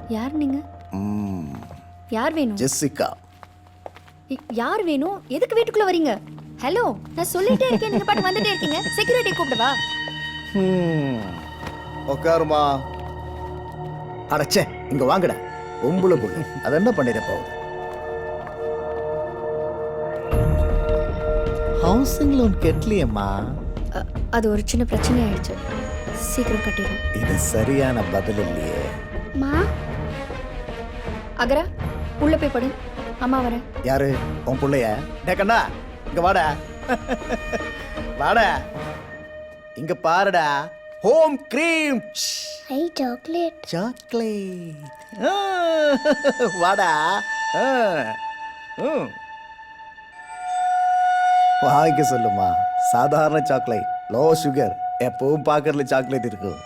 யார் நீங்க? யார் வேணும்? ஜெசிகா. யார் வேணும்? எதுக்கு வீட்டுக்குள்ள வரீங்க? ஹலோ, நான் சொல்லிட்டே இருக்கேன், நீங்க பாட்டு வந்துட்டே இருக்கீங்க. செக்யூரிட்டி கூப்பிடவா? உட்காருமா. அடச்சே, இங்க வாங்கடா. உம்புல புள்ள அது என்ன பண்ணிட போகுது? ஹவுசிங் லோன் கட்டலையம்மா. அது ஒரு சின்ன பிரச்சனை ஆயிடுச்சு. சீக்கிரம் கட்டிடும். இது சரியான பதில் இல்லையே. மா அகரா, உள்ள போய் படு. அம்மா வரேன். யாரு? உன் பிள்ளைய? டே கண்ணா, இங்க வாடா. வாடா, இங்க பாருடா. Home cream. ஐ சாக்லேட். சாக்லேட். வாடா. வாங்கிக்க சொல்லுமா. சாதாரண சாக்லேட், லோ சுகர். எப்பவும் பாக்கறதுல சாக்லேட் இருக்கும்.